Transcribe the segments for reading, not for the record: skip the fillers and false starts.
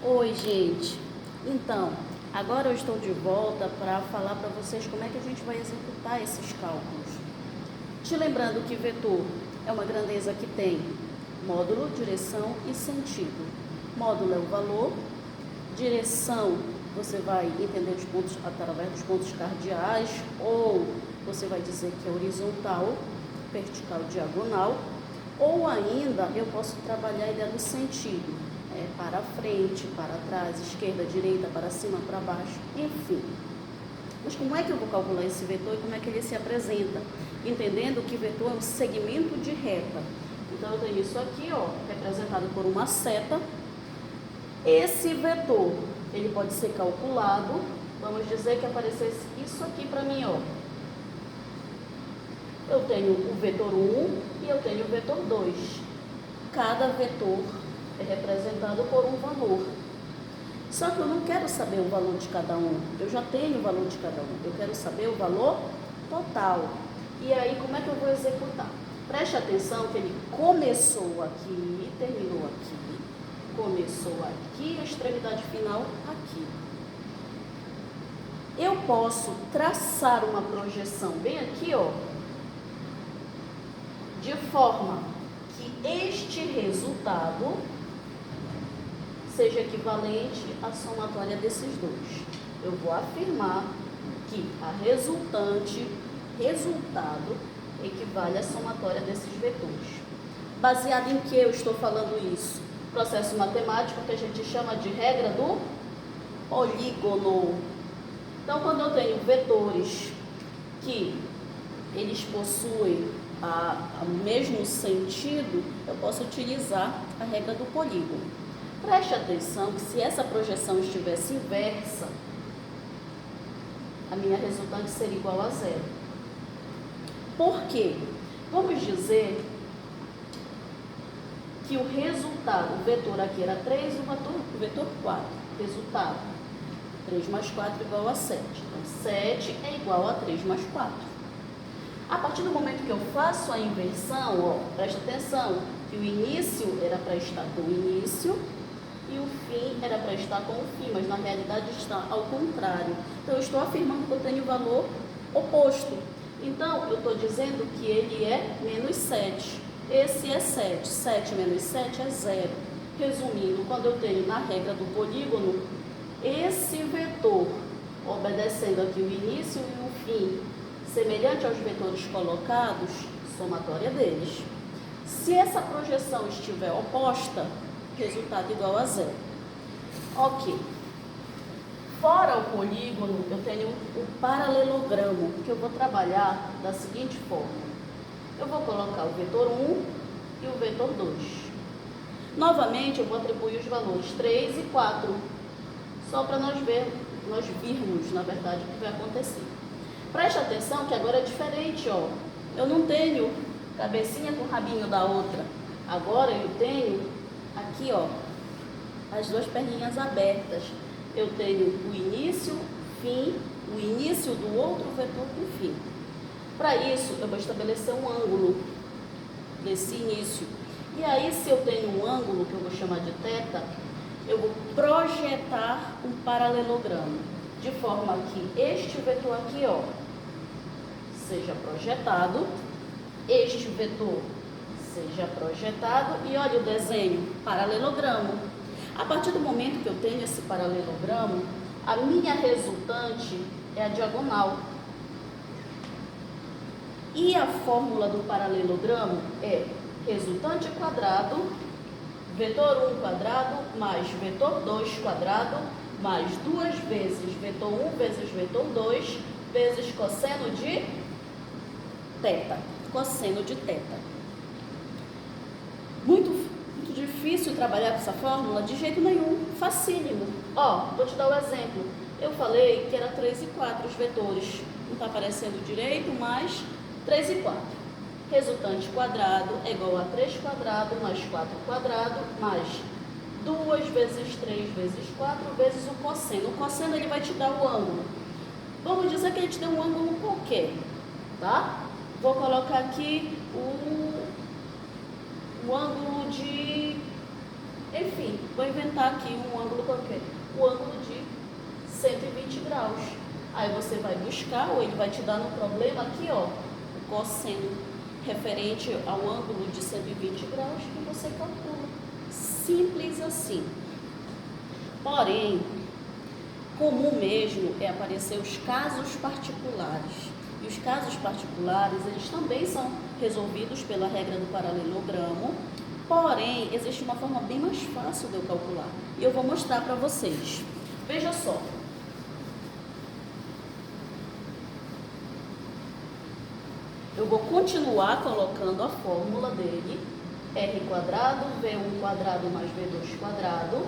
Oi, gente. Então, agora eu estou de volta para falar para vocês como é que a gente vai executar esses cálculos. Te lembrando que vetor é uma grandeza que tem módulo, direção e sentido. Módulo é o valor, direção você vai entender os pontos através dos pontos cardeais, ou você vai dizer que é horizontal, vertical, diagonal, ou ainda eu posso trabalhar a ideia do sentido, para frente, para trás, esquerda, direita, para cima, para baixo, enfim. Mas como é que eu vou calcular esse vetor e como é que ele se apresenta? Entendendo que vetor é um segmento de reta. Então eu tenho isso aqui, ó, representado por uma seta. Esse vetor, ele pode ser calculado, vamos dizer que aparecesse isso aqui para mim, ó. Eu tenho o vetor 1 e eu tenho o vetor 2. Cada vetor é representado por um valor. Só que eu não quero saber o valor de cada um, eu já tenho o valor de cada um, eu quero saber o valor total. E aí, como é que eu vou executar? Preste atenção que ele começou aqui, terminou aqui, começou aqui, a extremidade final aqui. Eu posso traçar uma projeção bem aqui, ó, de forma que este resultado seja equivalente à somatória desses dois. Eu vou afirmar que a resultado equivale à somatória desses vetores. Baseado em que eu estou falando isso? Processo matemático que a gente chama de regra do polígono. Então, quando eu tenho vetores que eles possuem o mesmo sentido, eu posso utilizar a regra do polígono. Preste atenção que se essa projeção estivesse inversa, a minha resultante seria igual a zero. Por quê? Vamos dizer que o resultado, o vetor aqui era 3 e o vetor 4. Resultado, 3 mais 4 igual a 7. Então, 7 é igual a 3 mais 4. A partir do momento que eu faço a inversão, ó, presta atenção, que o início era para estar com o início e o fim era para estar com o fim, mas na realidade está ao contrário. Então, eu estou afirmando que eu tenho o valor oposto. Então, eu estou dizendo que ele é menos 7. Esse é 7. 7 menos 7 é 0. Resumindo, quando eu tenho na regra do polígono, esse vetor, obedecendo aqui o início e o fim, semelhante aos vetores colocados, somatória deles. Se essa projeção estiver oposta, resultado igual a zero. Ok. Fora o polígono, eu tenho o paralelogramo, que eu vou trabalhar da seguinte forma. Eu vou colocar o vetor 1 e o vetor 2. Novamente, eu vou atribuir os valores 3 e 4, só para nós virmos, na verdade, o que vai acontecer. Preste atenção que agora é diferente, ó. Eu não tenho cabecinha com rabinho da outra. Agora eu tenho aqui, ó, as duas perninhas abertas. Eu tenho o início, fim, o início do outro vetor com fim. Para isso, eu vou estabelecer um ângulo desse início. E aí, se eu tenho um ângulo, que eu vou chamar de θ, eu vou projetar um paralelogramo, de forma que este vetor aqui, ó, seja projetado, este vetor seja projetado, e olha o desenho, paralelogramo. A partir do momento que eu tenho esse paralelogramo, a minha resultante é a diagonal. E a fórmula do paralelogramo é resultante quadrado, vetor 1 quadrado, mais vetor 2 quadrado, mais 2 vezes vetor 1 vezes vetor 2, vezes cosseno de θ. Cosseno de θ. Muito difícil trabalhar com essa fórmula? De jeito nenhum, facílimo. Ó, vou te dar um exemplo. Eu falei que era 3 e 4 os vetores. Não está aparecendo direito, mas 3 e 4. Resultante quadrado é igual a 3 quadrado mais 4 quadrado mais 2 vezes 3 vezes 4 vezes o cosseno. O cosseno ele vai te dar o ângulo. Vamos dizer que ele te deu um ângulo qualquer, tá? Vou colocar aqui o ângulo de Enfim, vou inventar aqui um ângulo qualquer, o ângulo de 120 graus. Aí você vai buscar, ou ele vai te dar no problema aqui, ó, o cosseno referente ao ângulo de 120 graus e você calcula. Simples assim. Porém, comum mesmo é aparecer os casos particulares. E os casos particulares, eles também são resolvidos pela regra do paralelogramo, porém, existe uma forma bem mais fácil de eu calcular. E eu vou mostrar para vocês. Veja só. Eu vou continuar colocando a fórmula dele, r quadrado, v1 quadrado mais v2 quadrado,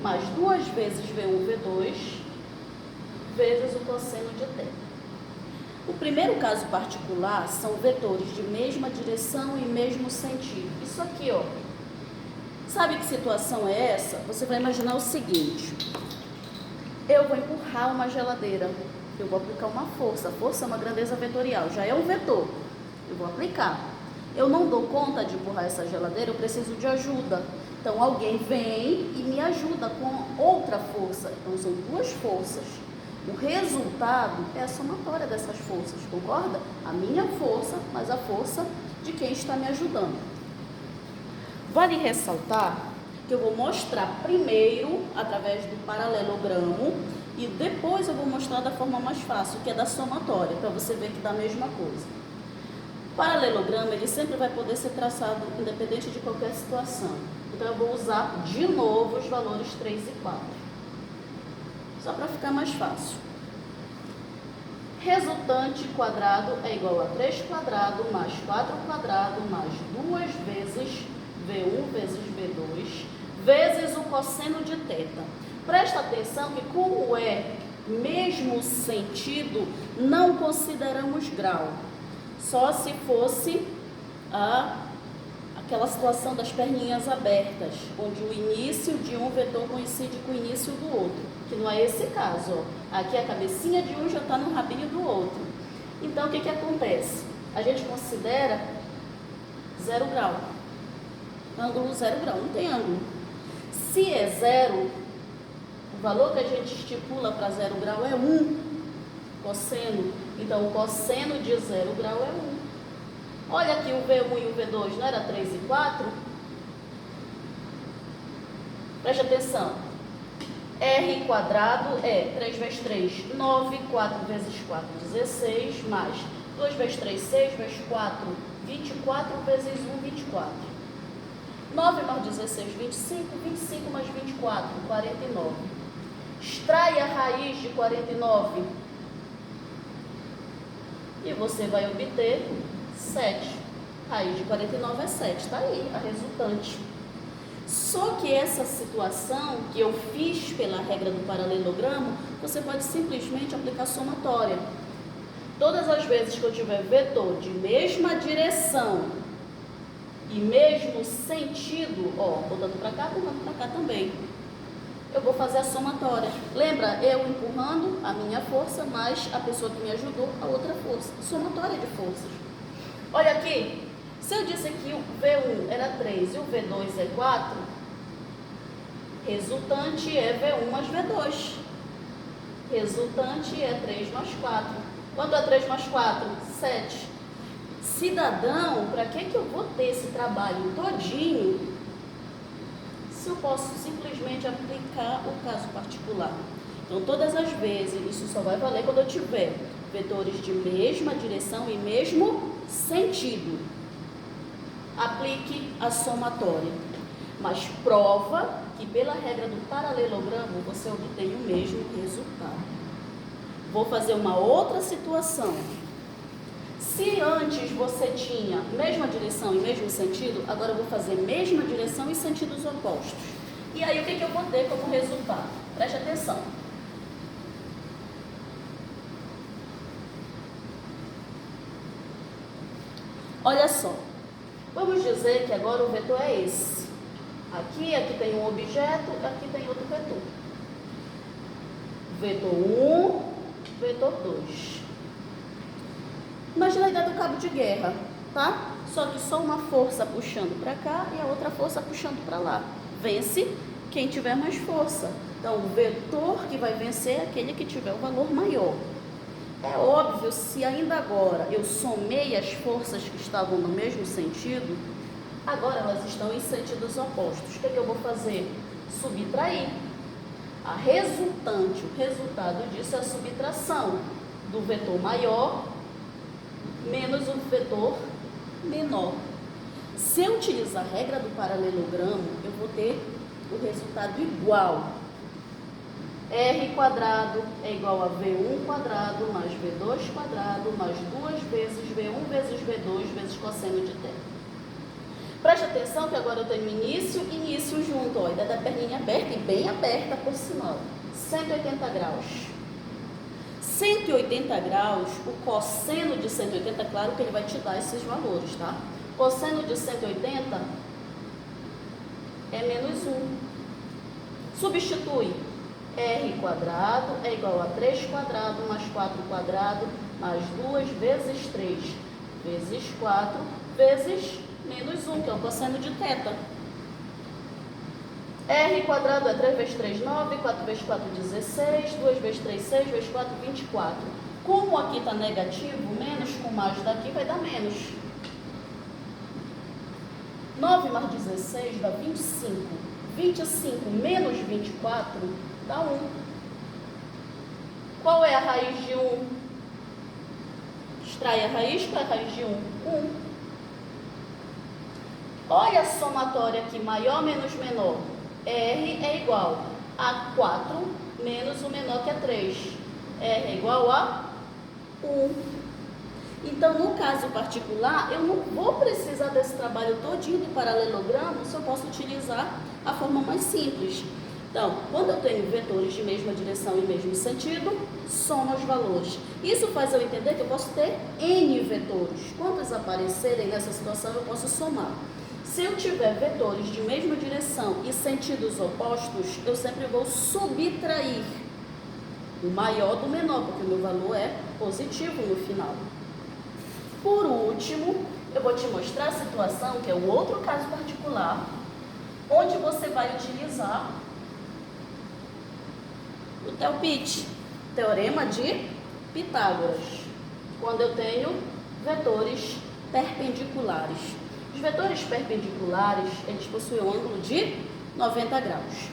mais 2 vezes v1, v2, vezes o cosseno de θ. O primeiro caso particular são vetores de mesma direção e mesmo sentido. Isso aqui, ó. Sabe que situação é essa? Você vai imaginar o seguinte. Eu vou empurrar uma geladeira. Eu vou aplicar uma força. A força é uma grandeza vetorial. Já é um vetor. Eu vou aplicar. Eu não dou conta de empurrar essa geladeira, eu preciso de ajuda. Então, alguém vem e me ajuda com outra força. Então, são duas forças. O resultado é a somatória dessas forças, concorda? A minha força, mais a força de quem está me ajudando. Vale ressaltar que eu vou mostrar primeiro através do paralelogramo e depois eu vou mostrar da forma mais fácil, que é da somatória, para você ver que dá a mesma coisa. O paralelogramo, ele sempre vai poder ser traçado independente de qualquer situação. Então, eu vou usar de novo os valores 3 e 4. Só para ficar mais fácil. Resultante quadrado é igual a 3 quadrado mais 4 quadrado mais 2 vezes V1 vezes V2 vezes o cosseno de θ. Presta atenção que, como é mesmo sentido, não consideramos grau. Só se fosse aquela situação das perninhas abertas, onde o início de um vetor coincide com o início do outro, que não é esse caso, ó. Aqui a cabecinha de um já está no rabinho do outro. Então, o que acontece? A gente considera 0 grau, ângulo 0 grau, não tem ângulo. Se é 0, o valor que a gente estipula para 0 grau é 1, cosseno. Então, o cosseno de 0 grau é 1. Olha aqui o V1 e o V2, não era 3 e 4? Preste atenção. R quadrado é 3 vezes 3, 9, 4 vezes 4, 16, mais 2 vezes 3, 6, vezes 4, 24, vezes 1, 24. 9 mais 16, 25, 25 mais 24, 49. Extrai a raiz de 49 e você vai obter 7. Raiz de 49 é 7, está aí a resultante. Só que essa situação que eu fiz pela regra do paralelogramo, você pode simplesmente aplicar somatória. Todas as vezes que eu tiver vetor de mesma direção e mesmo sentido, ó, voltando para cá, voltando para cá também, eu vou fazer a somatória. Lembra, eu empurrando a minha força, mais a pessoa que me ajudou, a outra força. Somatória de forças. Olha aqui, se eu disse que o V1 era 3 e o V2 é 4, resultante é V1 mais V2. Resultante é 3 mais 4. Quanto é 3 mais 4? 7. Cidadão, para que eu vou ter esse trabalho todinho se eu posso simplesmente aplicar o caso particular? Então, todas as vezes, isso só vai valer quando eu tiver vetores de mesma direção e mesmo sentido. Aplique a somatória, mas prova que pela regra do paralelogramo você obtém o mesmo resultado. Vou fazer uma outra situação. Se antes você tinha mesma direção e mesmo sentido, agora eu vou fazer mesma direção e sentidos opostos. E aí o que eu vou ter como resultado? Preste atenção. Olha só, vamos dizer que agora o vetor é esse. Aqui tem um objeto, aqui tem outro vetor. Vetor 1, vetor 2. Imagina a ideia do cabo de guerra, tá? Só que só uma força puxando para cá e a outra força puxando para lá. Vence quem tiver mais força. Então, o vetor que vai vencer é aquele que tiver o valor maior. É óbvio, se ainda agora eu somei as forças que estavam no mesmo sentido, agora elas estão em sentidos opostos. O que eu vou fazer? Subtrair. A resultante, o resultado disso é a subtração do vetor maior menos o vetor menor. Se eu utilizar a regra do paralelogramo, eu vou ter o resultado igual. R quadrado é igual a V1 quadrado mais V2 quadrado mais 2 vezes V1 vezes V2 vezes cosseno de θ. Preste atenção que agora eu tenho início e início junto, ó, ainda da perninha aberta e bem aberta por sinal. 180 graus. 180 graus, o cosseno de 180, claro que ele vai te dar esses valores, tá? Cosseno de 180 é menos 1. Substitui. R quadrado é igual a 3 quadrado mais 4 quadrado mais 2 vezes 3 vezes 4 vezes menos 1, que é o cosseno de θ. R quadrado é 3 vezes 3, 9, 4 vezes 4, 16, 2 vezes 3, 6, vezes 4, 24. Como aqui está negativo, menos com mais daqui vai dar menos. 9 mais 16 dá 25. 25 menos 24 dá 1. Qual é a raiz de 1? Extrai a raiz para a raiz de 1. 1. Olha a somatória aqui, maior menos menor. R é igual a 4 menos o menor que é 3. R é igual a 1. Então, no caso particular, eu não vou precisar desse trabalho todinho do paralelogramo se eu posso utilizar a forma mais simples. Então, quando eu tenho vetores de mesma direção e mesmo sentido, soma os valores. Isso faz eu entender que eu posso ter N vetores. Quantos aparecerem nessa situação, eu posso somar. Se eu tiver vetores de mesma direção e sentidos opostos, eu sempre vou subtrair o maior do menor, porque o meu valor é positivo no final. Por último, eu vou te mostrar a situação, que é o outro caso particular, onde você vai utilizar o TELPIT, Teorema de Pitágoras, quando eu tenho vetores perpendiculares. Os vetores perpendiculares, eles possuem um ângulo de 90 graus.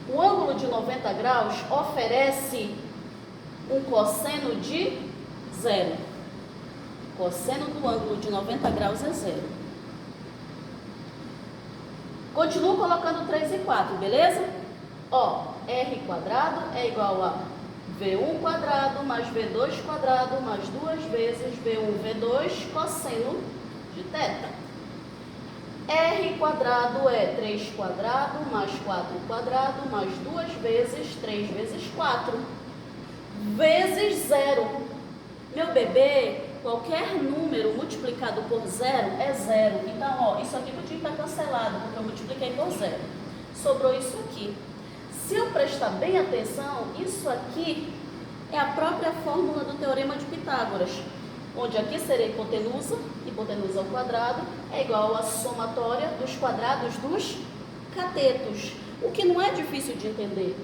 O ângulo de 90 graus oferece um cosseno de 0. O cosseno do ângulo de 90 graus é 0. Continuo colocando 3 e 4, beleza? Ó, R quadrado é igual a V1 quadrado mais V2 quadrado mais 2 vezes V1, V2 cosseno de θ. R quadrado é 3 quadrado mais 4 quadrado mais 2 vezes 3 vezes 4 vezes 0. Meu bebê, qualquer número multiplicado por 0 é 0. Então, ó, isso aqui podia estar cancelado, porque eu multipliquei por 0. Sobrou isso aqui. Se eu prestar bem atenção, isso aqui é a própria fórmula do Teorema de Pitágoras, onde aqui seria hipotenusa, hipotenusa ao quadrado, é igual à somatória dos quadrados dos catetos, o que não é difícil de entender,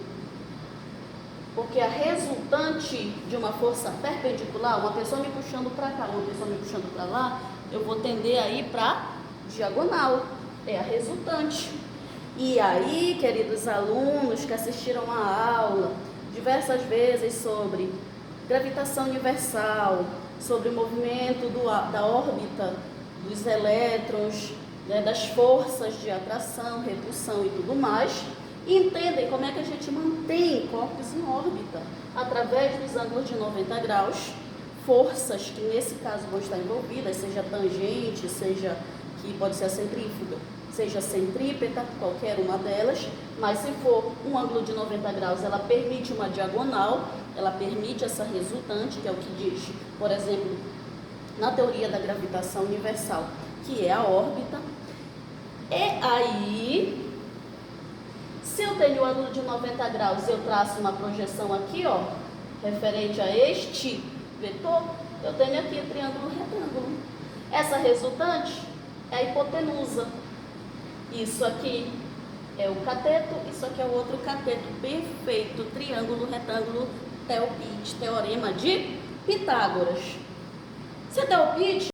porque a resultante de uma força perpendicular, uma pessoa me puxando para cá, uma pessoa me puxando para lá, eu vou tender aí para diagonal, é a resultante. E aí, queridos alunos que assistiram a aula diversas vezes sobre gravitação universal, sobre o movimento da órbita dos elétrons, né, das forças de atração, repulsão e tudo mais, e entendem como é que a gente mantém corpos em órbita através dos ângulos de 90 graus, forças que nesse caso vão estar envolvidas, seja tangente, seja que pode ser a centrífuga, seja centrípeta, qualquer uma delas, mas se for um ângulo de 90 graus, ela permite uma diagonal, ela permite essa resultante, que é o que diz, por exemplo, na teoria da gravitação universal, que é a órbita. E aí, se eu tenho o ângulo de 90 graus, eu traço uma projeção aqui, ó, referente a este vetor, eu tenho aqui o triângulo retângulo. Essa resultante é a hipotenusa. Isso aqui é o cateto, isso aqui é o outro cateto. Perfeito. Triângulo, retângulo, Theopíde, teorema de Pitágoras. Se é Theopíde,